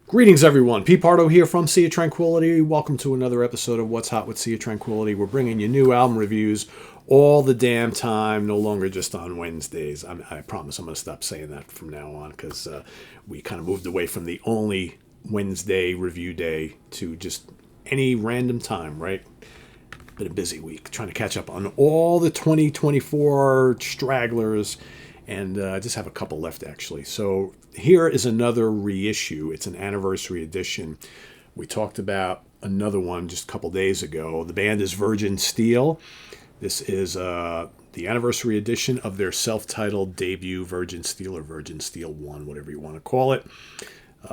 Greetings, everyone. Pete Pardo here from Sea of Tranquility. Welcome to another episode of What's Hot with Sea of Tranquility. We're bringing you new album reviews all the damn time, no longer just on Wednesdays. I promise I'm going to stop saying that from now on because we kind of moved away from the only Wednesday review day to just any random time, right? Been a busy week trying to catch up on all the 2024 stragglers, and I just have a couple left actually. So here is another reissue. It's an anniversary edition. We talked about another one just a couple days ago. The band is Virgin Steele. This is the anniversary edition of their self-titled debut, Virgin Steele or Virgin Steele 1, whatever you want to call it,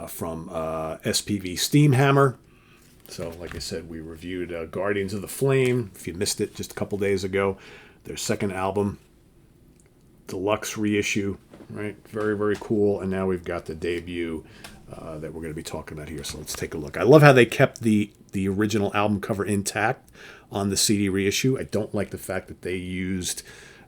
from SPV Steamhammer. So, like I said, we reviewed Guardians of the Flame, if you missed it, just a couple days ago. Their second album, deluxe reissue, right? Very, very cool. And now we've got the debut that we're going to be talking about here. So let's take a look. I love how they kept the original album cover intact on the CD reissue. I don't like the fact that they used,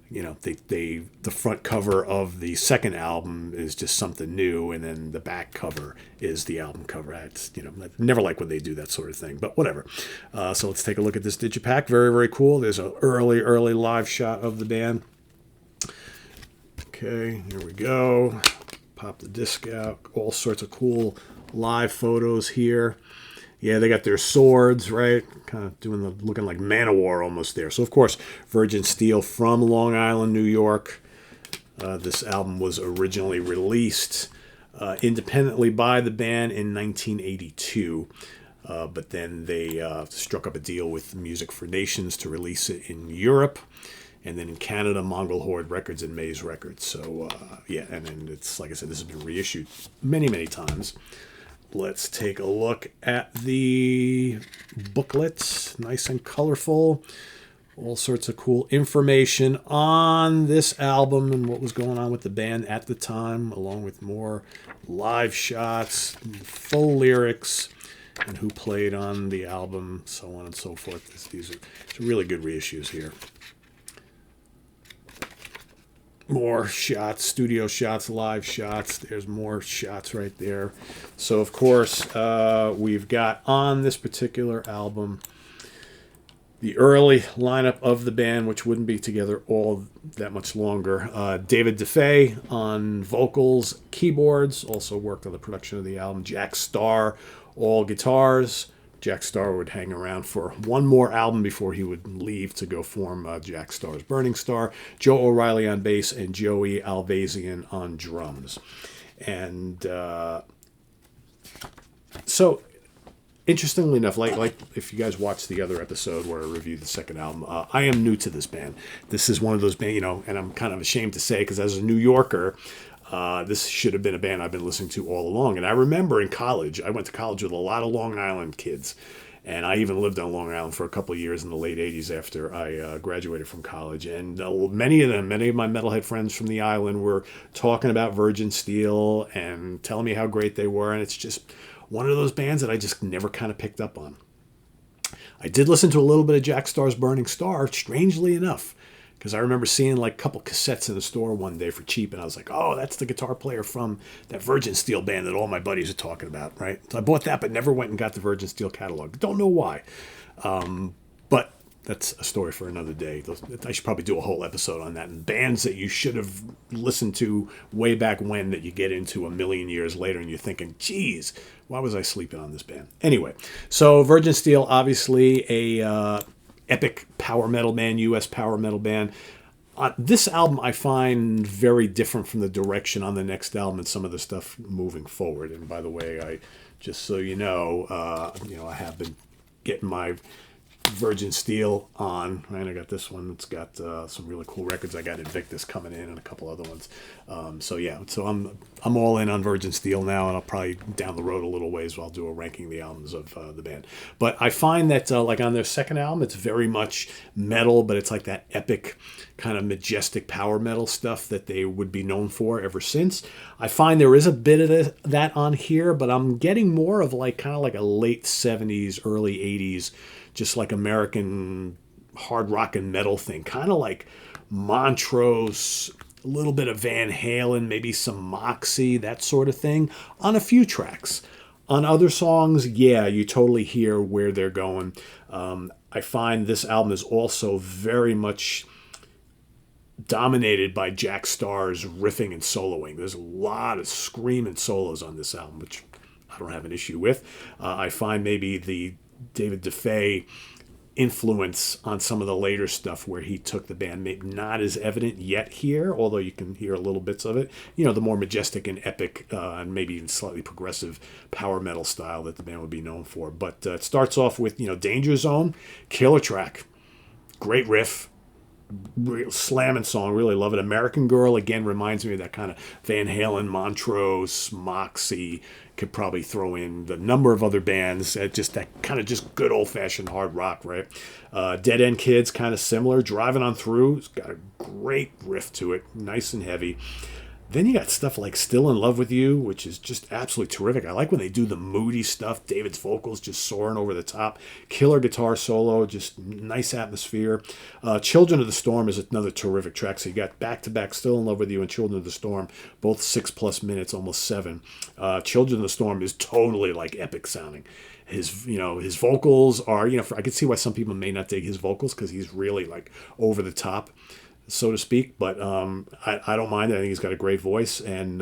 the front cover of the second album is just something new, and then the back cover is the album cover. It's, I never like when they do that sort of thing, but whatever. So let's take a look at this digipack. Very, very cool. There's an early live shot of the band. Okay, here we go. Pop the disc out. All sorts of cool live photos here. Yeah, they got their swords, right? Kind of looking like Man-O-War almost there. So, of course, Virgin Steele from Long Island, New York. This album was originally released independently by the band in 1982. But then they struck up a deal with Music for Nations to release it in Europe. And then in Canada, Mongol Horde Records and Maze Records. So, and then it's, like I said, this has been reissued many, many times. Let's take a look at the booklet. Nice and colorful. All sorts of cool information on this album and what was going on with the band at the time, along with more live shots, full lyrics, and who played on the album, so on and so forth. These are really good reissues here. More shots, studio shots, live shots. There's more shots right there. So, of course, we've got on this particular album the early lineup of the band, which wouldn't be together all that much longer. David DeFay on vocals, keyboards, also worked on the production of the album. Jack Starr, all guitars. Jack Starr would hang around for one more album before he would leave to go form Jack Starr's Burning Star. Joe O'Reilly on bass and Joey Alvazian on drums. And so, interestingly enough, like if you guys watched the other episode where I reviewed the second album, I am new to this band. This is one of those bands, and I'm kind of ashamed to say, because as a New Yorker, this should have been a band I've been listening to all along. And I remember in college, I went to college with a lot of Long Island kids. And I even lived on Long Island for a couple of years in the late 80s after I graduated from college. And many of my metalhead friends from the island were talking about Virgin Steele and telling me how great they were. And it's just one of those bands that I just never kind of picked up on. I did listen to a little bit of Jack Starr's Burning Star, strangely enough, because I remember seeing like a couple cassettes in the store one day for cheap, and I was like, oh, that's the guitar player from that Virgin Steele band that all my buddies are talking about, right? So I bought that, but never went and got the Virgin Steele catalog. Don't know why. But that's a story for another day. I should probably do a whole episode on that. And bands that you should have listened to way back when that you get into a million years later and you're thinking, geez, why was I sleeping on this band? Anyway, so Virgin Steele, obviously a epic power metal band, U.S. power metal band. This album I find very different from the direction on the next album and some of the stuff moving forward. And by the way, just so you know, I have been getting my Virgin Steele on, right? I got this one. It's got some really cool records. I got Invictus coming in and a couple other ones. So I'm all in on Virgin Steele now, and I'll probably down the road a little ways I'll do a ranking the albums of the band. But I find that like on their second album, it's very much metal, but it's like that epic kind of majestic power metal stuff that they would be known for ever since. I find there is a bit of that on here, but I'm getting more of like kind of like a late 70s, early 80s, just like American hard rock and metal thing, kind of like Montrose, a little bit of Van Halen, maybe some Moxie, that sort of thing, on a few tracks. On other songs, yeah, you totally hear where they're going. I find this album is also very much dominated by Jack Starr's riffing and soloing. There's a lot of screaming solos on this album, which I don't have an issue with. I find maybe the David DeFay influence on some of the later stuff where he took the band maybe not as evident yet here, although you can hear little bits of it. You know, the more majestic and epic and maybe even slightly progressive power metal style that the band would be known for. But it starts off with, Danger Zone, killer track, great riff, real slamming song, really love it. American Girl, again, reminds me of that kind of Van Halen, Montrose, Moxie. Could probably throw in the number of other bands, just that kind of just good old-fashioned hard rock, right? Dead End Kids, kind of similar. Driving On Through, it's got a great riff to it, nice and heavy. Then you got stuff like Still in Love with You, which is just absolutely terrific. I like when they do the moody stuff. David's vocals just soaring over the top. Killer guitar solo, just nice atmosphere. Children of the Storm is another terrific track. So you got back-to-back Still in Love with You and Children of the Storm, both 6+ minutes, almost 7. Children of the Storm is totally like epic sounding. His vocals are, I could see why some people may not dig his vocals because he's really like over the top, so to speak, but I don't mind it. I think he's got a great voice, and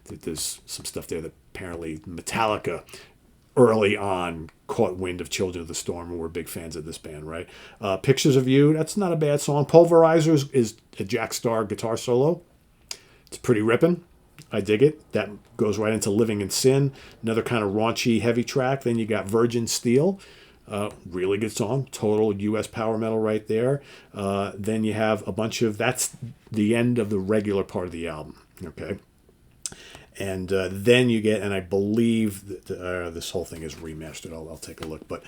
there's some stuff there that apparently Metallica early on caught wind of Children of the Storm and were big fans of this band, right? Pictures of You, that's not a bad song. Pulverizers is a Jack Starr guitar solo. It's pretty ripping. I dig it. That goes right into Living in Sin, another kind of raunchy, heavy track. Then you got Virgin Steele. Really good song, total U.S. power metal right there. Then you have a bunch of, that's the end of the regular part of the album, okay? And then you get, and I believe that this whole thing is remastered. I'll take a look. But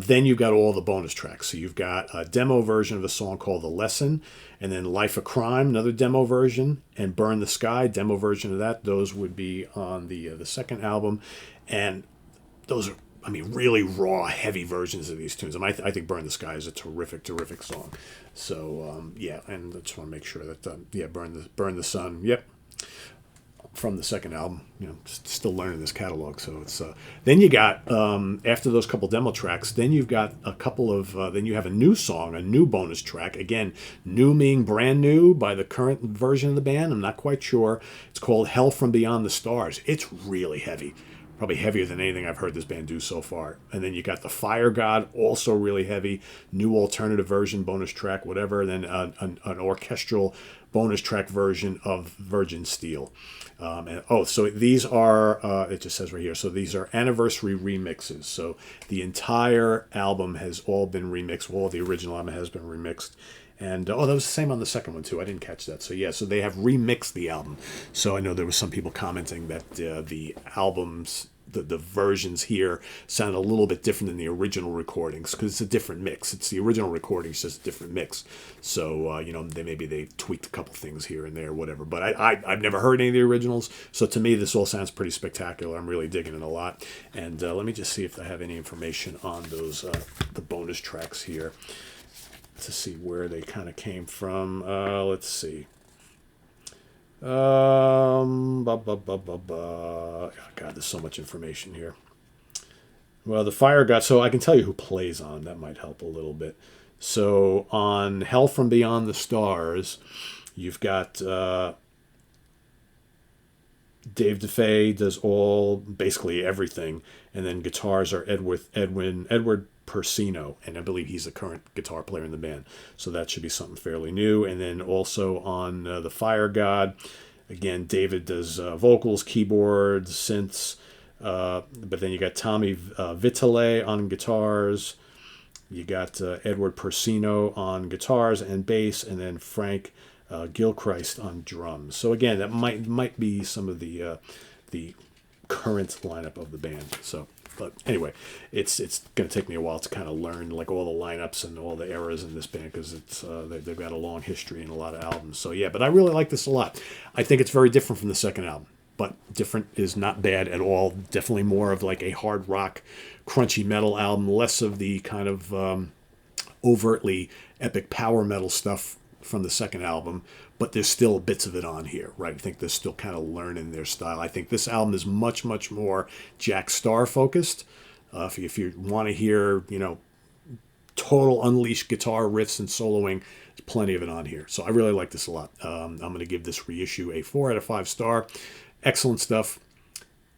then you've got all the bonus tracks. So you've got a demo version of a song called The Lesson, and then Life of Crime, another demo version, and Burn the Sky, demo version of that. Those would be on the second album. And those are, really raw, heavy versions of these tunes. I think Burn the Sky is a terrific, terrific song. So, yeah, and I just want to make sure that, Burn the Sun, yep, from the second album. Still learning this catalog. So it's, then you got, after those couple demo tracks, then you've got a couple of, then you have a new song, a new bonus track. Again, new meaning brand new by the current version of the band. I'm not quite sure. It's called Hell from Beyond the Stars. It's really heavy. Probably heavier than anything I've heard this band do so far. And then you got the Fire God, also really heavy, new alternative version, bonus track, whatever. And then an orchestral bonus track version of Virgin Steele. So these are, it just says right here, so these are anniversary remixes. So the entire album has all been remixed. All of the original album has been remixed. And, that was the same on the second one, too. I didn't catch that. So, yeah, so they have remixed the album. So I know there was some people commenting that the albums, the versions here sound a little bit different than the original recordings because it's a different mix. It's the original recordings, just a different mix. So, they tweaked a couple things here and there, whatever. But I've never heard any of the originals. So to me, this all sounds pretty spectacular. I'm really digging it a lot. And let me just see if I have any information on those, the bonus tracks here, to see where they kind of came from. Let's see. God, there's so much information here. Well, the Fire God, so I can tell you who plays on. That might help a little bit. So on Hell from Beyond the Stars, you've got Dave DeFay does basically everything, and then guitars are Edward Persino, and I believe he's the current guitar player in the band. So that should be something fairly new. And then also on the Fire God, again, David does vocals, keyboards, synths, but then you got Tommy Vitale on guitars. You got Edward Persino on guitars and bass, and then Frank Gilchrist on drums. So again, that might be some of the current lineup of the band. So, but anyway, it's going to take me a while to kind of learn like all the lineups and all the eras in this band because it's they've got a long history and a lot of albums. So yeah, but I really like this a lot. I think it's very different from the second album, but different is not bad at all. Definitely more of like a hard rock, crunchy metal album, less of the kind of overtly epic power metal stuff from the second album, but there's still bits of it on here, right? I think they're still kind of learning their style. I think this album is much, much more Jack Starr focused. If you want to hear, total unleashed guitar riffs and soloing, there's plenty of it on here. So I really like this a lot. I'm going to give this reissue a 4 out of 5 star. Excellent stuff.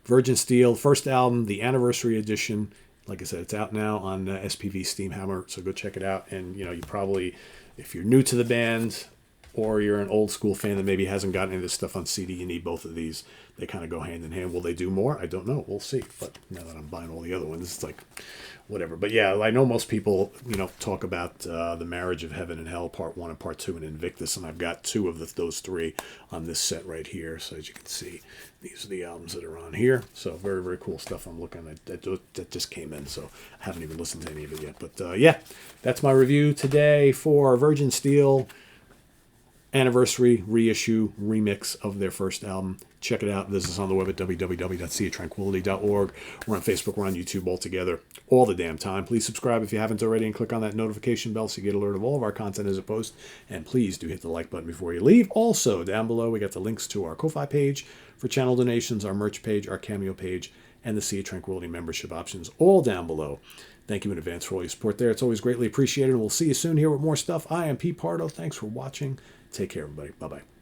Virgin Steele, first album, the anniversary edition. Like I said, it's out now on SPV Steamhammer, so go check it out. And, you probably, if you're new to the band or you're an old school fan that maybe hasn't gotten into this stuff on CD, you need both of these. They kind of go hand in hand. Will they do more? I don't know. We'll see. But now that I'm buying all the other ones, it's like whatever. But yeah, I know most people, talk about The Marriage of Heaven and Hell, Part 1 and Part 2, and Invictus. And I've got 2 of those 3 on this set right here. So as you can see, these are the albums that are on here. So very, very cool stuff I'm looking at. That just came in. So I haven't even listened to any of it yet. But yeah, that's my review today for Virgin Steele anniversary reissue remix of their first album. Check it out. Visit us on the web at www.seatranquility.org. We're on Facebook. We're on YouTube all together all the damn time. Please subscribe if you haven't already and click on that notification bell so you get alert of all of our content as a post. And please do hit the like button before you leave. Also, down below, we got the links to our Ko-Fi page for channel donations, our merch page, our Cameo page, and the Sea of Tranquility membership options all down below. Thank you in advance for all your support there. It's always greatly appreciated. And we'll see you soon here with more stuff. I am Pete Pardo. Thanks for watching. Take care, everybody. Bye-bye.